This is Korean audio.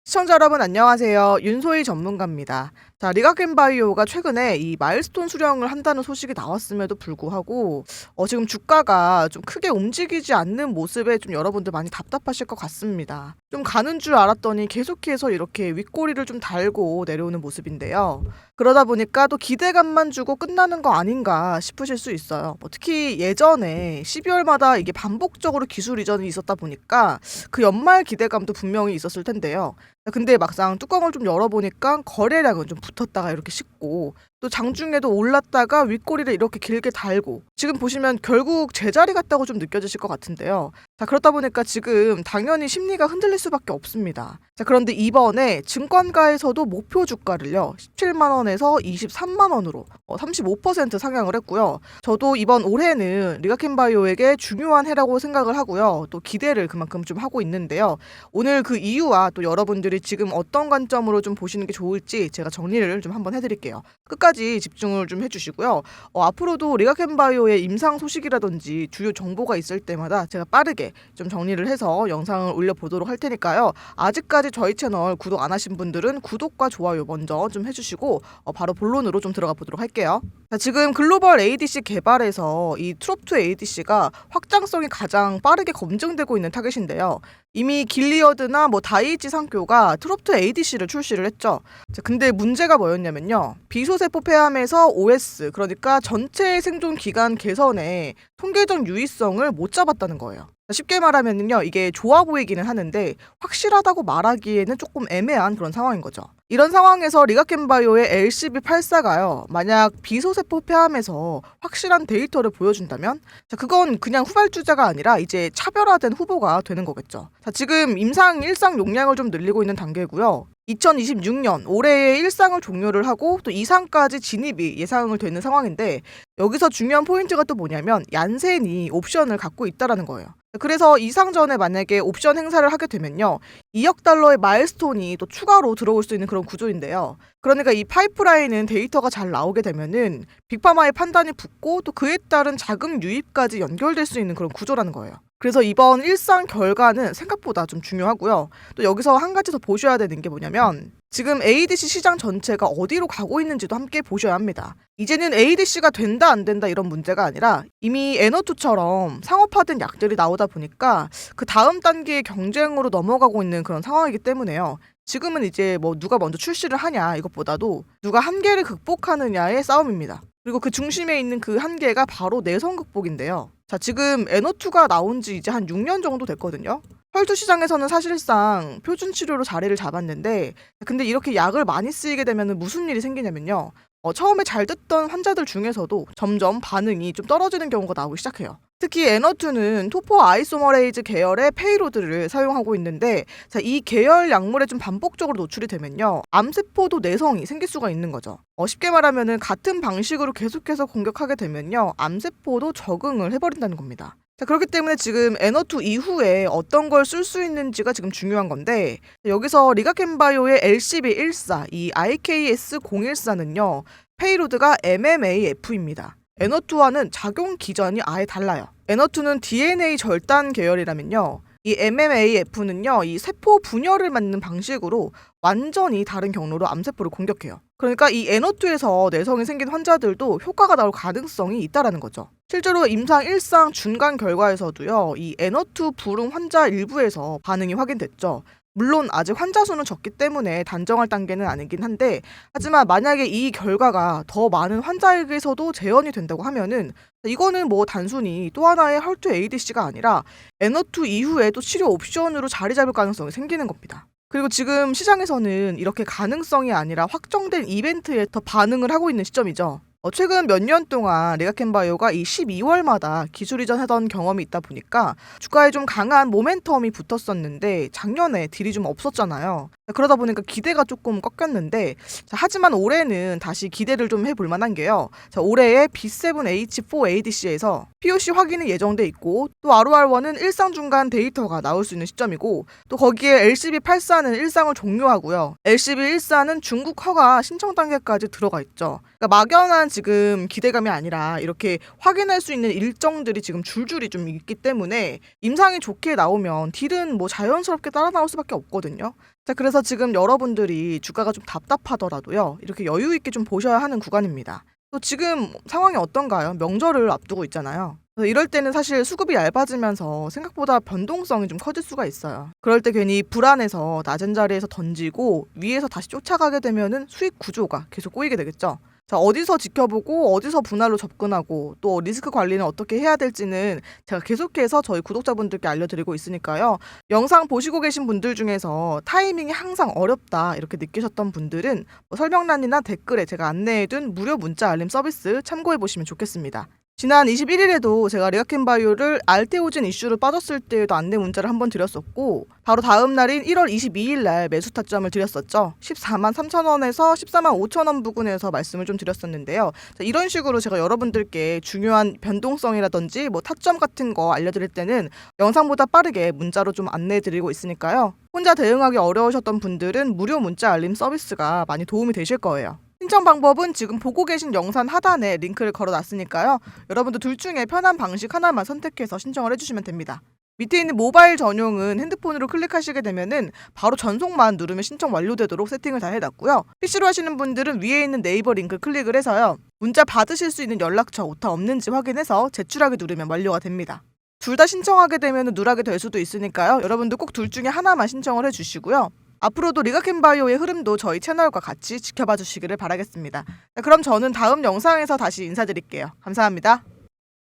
시청자 여러분 안녕하세요. 윤소희 전문가입니다. 자, 리가켄바이오가 최근에 이 마일스톤 수령을 한다는 소식이 나왔음에도 불구하고 지금 주가가 좀 크게 움직이지 않는 모습에 좀 여러분들 많이 답답하실 것 같습니다. 좀 가는 줄 알았더니 계속해서 이렇게 윗꼬리를 좀 달고 내려오는 모습인데요. 그러다 보니까 또 기대감만 주고 끝나는 거 아닌가 싶으실 수 있어요. 특히 예전에 12월마다 이게 반복적으로 기술 이전이 있었다 보니까 그 연말 기대감도 분명히 있었을 텐데요. 근데 막상 뚜껑을 좀 열어보니까 거래량은 좀 붙었다가 이렇게 식고 또 장중에도 올랐다가 윗꼬리를 이렇게 길게 달고 지금 보시면 결국 제자리 같다고 좀 느껴지실 것 같은데요. 자, 그렇다 보니까 지금 당연히 심리가 흔들릴 수밖에 없습니다. 자, 그런데 이번에 증권가에서도 목표 주가를요 17만 원에서 23만 원으로 35% 상향을 했고요. 저도 이번 올해는 리가켄바이오에게 중요한 해라고 생각을 하고요. 또 기대를 그만큼 좀 하고 있는데요. 오늘 그 이유와 또 여러분들이 지금 어떤 관점으로 좀 보시는 게 좋을지 제가 정리를 좀 한번 해드릴게요. 끝까지 집중을 좀 해주시고요. 앞으로도 리가켄바이오의 임상 소식이라든지 주요 정보가 있을 때마다 제가 빠르게 좀 정리를 해서 영상을 올려보도록 할 테니까요. 아직까지 저희 채널 구독 안 하신 분들은 구독과 좋아요 먼저 좀 해주시고 바로 본론으로 좀 들어가 보도록 할게요. 자, 지금 글로벌 ADC 개발에서 이 트롭2 ADC가 확장성이 가장 빠르게 검증되고 있는 타겟인데요. 이미 길리어드나 다이이치 상교가 트롭2 ADC를 출시를 했죠. 자, 근데 문제가 뭐였냐면요. 비소세포 폐암에서 OS, 그러니까 전체 생존 기간 개선에 통계적 유의성을 못 잡았다는 거예요. 쉽게 말하면요, 이게 좋아 보이기는 하는데 확실하다고 말하기에는 조금 애매한 그런 상황인 거죠. 이런 상황에서 리가켄바이오의 LCB84가요, 만약 비소세포 폐암에서 확실한 데이터를 보여준다면 그건 그냥 후발주자가 아니라 이제 차별화된 후보가 되는 거겠죠. 자, 지금 임상 1상 용량을 좀 늘리고 있는 단계고요. 2026년 올해에 1상을 종료를 하고 또 2상까지 진입이 예상을 되는 상황인데, 여기서 중요한 포인트가 또 뭐냐면 얀센이 옵션을 갖고 있다라는 거예요. 그래서 2상 전에 만약에 옵션 행사를 하게 되면요, 2억 달러의 마일스톤이 또 추가로 들어올 수 있는 그런 구조인데요. 그러니까 이 파이프라인은 데이터가 잘 나오게 되면은 빅파마의 판단이 붙고 또 그에 따른 자금 유입까지 연결될 수 있는 그런 구조라는 거예요. 그래서 이번 1상 결과는 생각보다 좀 중요하고요. 또 여기서 한 가지 더 보셔야 되는 게 뭐냐면 지금 ADC 시장 전체가 어디로 가고 있는지도 함께 보셔야 합니다. 이제는 ADC가 된다 안 된다 이런 문제가 아니라 이미 에너투처럼 상업화된 약들이 나오다 보니까 그 다음 단계의 경쟁으로 넘어가고 있는 그런 상황이기 때문에요. 지금은 이제 누가 먼저 출시를 하냐 이것보다도 누가 한계를 극복하느냐의 싸움입니다. 그리고 그 중심에 있는 그 한계가 바로 내성 극복인데요. 자, 지금 에너투가 나온 지 이제 한 6년 정도 됐거든요. 혈투 시장에서는 사실상 표준 치료로 자리를 잡았는데, 근데 이렇게 약을 많이 쓰이게 되면 무슨 일이 생기냐면요. 처음에 잘 듣던 환자들 중에서도 점점 반응이 좀 떨어지는 경우가 나오기 시작해요. 특히 에너투는 토포 아이소머레이즈 계열의 페이로드를 사용하고 있는데, 자, 이 계열 약물에 좀 반복적으로 노출이 되면요, 암세포도 내성이 생길 수가 있는 거죠. 쉽게 말하면은 같은 방식으로 계속해서 공격하게 되면요, 암세포도 적응을 해버린다는 겁니다. 자, 그렇기 때문에 지금 에너투 이후에 어떤 걸 쓸 수 있는지가 지금 중요한 건데, 여기서 리가켄바이오의 LCB14, 이 IKS014는요, 페이로드가 MMAF입니다. 에너투와는 작용 기전이 아예 달라요. 에너투는 DNA 절단 계열이라면요, 이 MMAF는요, 이 세포 분열을 막는 방식으로 완전히 다른 경로로 암세포를 공격해요. 그러니까 이 에너투에서 내성이 생긴 환자들도 효과가 나올 가능성이 있다라는 거죠. 실제로 임상 1상 중간 결과에서도요, 이 에너투 불응 환자 일부에서 반응이 확인됐죠. 물론 아직 환자 수는 적기 때문에 단정할 단계는 아니긴 한데, 하지만 만약에 이 결과가 더 많은 환자에게서도 재현이 된다고 하면은 이거는 단순히 또 하나의 혈투 ADC가 아니라 에너투 이후에 또 치료 옵션으로 자리 잡을 가능성이 생기는 겁니다. 그리고 지금 시장에서는 이렇게 가능성이 아니라 확정된 이벤트에 더 반응을 하고 있는 시점이죠. 최근 몇 년 동안 리가켄바이오가 이 12월마다 기술 이전하던 경험이 있다 보니까 주가에 좀 강한 모멘텀이 붙었었는데 작년에 딜이 좀 없었잖아요. 그러다 보니까 기대가 조금 꺾였는데, 자, 하지만 올해는 다시 기대를 좀 해볼 만한 게요. 자, 올해의 B7H4 ADC에서 POC 확인이 예정돼 있고, 또 ROR1은 일상 중간 데이터가 나올 수 있는 시점이고, 또 거기에 LCB84는 일상을 종료하고요. LCB14는 중국 허가 신청 단계까지 들어가 있죠. 그러니까 막연한 지금 기대감이 아니라 이렇게 확인할 수 있는 일정들이 지금 줄줄이 좀 있기 때문에 임상이 좋게 나오면 딜은 자연스럽게 따라 나올 수밖에 없거든요. 자, 그래서 지금 여러분들이 주가가 좀 답답하더라도요. 이렇게 여유 있게 좀 보셔야 하는 구간입니다. 또 지금 상황이 어떤가요? 명절을 앞두고 있잖아요. 그래서 이럴 때는 사실 수급이 얇아지면서 생각보다 변동성이 좀 커질 수가 있어요. 그럴 때 괜히 불안해서 낮은 자리에서 던지고 위에서 다시 쫓아가게 되면은 수익 구조가 계속 꼬이게 되겠죠. 자, 어디서 지켜보고 어디서 분할로 접근하고 또 리스크 관리는 어떻게 해야 될지는 제가 계속해서 저희 구독자분들께 알려드리고 있으니까요. 영상 보시고 계신 분들 중에서 타이밍이 항상 어렵다 이렇게 느끼셨던 분들은 뭐 설명란이나 댓글에 제가 안내해둔 무료 문자 알림 서비스 참고해 보시면 좋겠습니다. 지난 21일에도 제가 리가켄바이오를 알테오진 이슈로 빠졌을 때에도 안내 문자를 한번 드렸었고 바로 다음 날인 1월 22일 날 매수 타점을 드렸었죠. 14만 3천 원에서 14만 5천 원 부근에서 말씀을 좀 드렸었는데요. 자, 이런 식으로 제가 여러분들께 중요한 변동성이라든지 뭐 타점 같은 거 알려드릴 때는 영상보다 빠르게 문자로 좀 안내해드리고 있으니까요. 혼자 대응하기 어려우셨던 분들은 무료 문자 알림 서비스가 많이 도움이 되실 거예요. 신청 방법은 지금 보고 계신 영상 하단에 링크를 걸어놨으니까요. 여러분도 둘 중에 편한 방식 하나만 선택해서 신청을 해주시면 됩니다. 밑에 있는 모바일 전용은 핸드폰으로 클릭하시게 되면은 바로 전송만 누르면 신청 완료되도록 세팅을 다 해놨고요. PC로 하시는 분들은 위에 있는 네이버 링크 클릭을 해서요. 문자 받으실 수 있는 연락처 오타 없는지 확인해서 제출하기 누르면 완료가 됩니다. 둘 다 신청하게 되면 누락이 될 수도 있으니까요. 여러분들 꼭 둘 중에 하나만 신청을 해주시고요. 앞으로도 리가켄바이오의 흐름도 저희 채널과 같이 지켜봐 주시기를 바라겠습니다. 그럼 저는 다음 영상에서 다시 인사드릴게요. 감사합니다.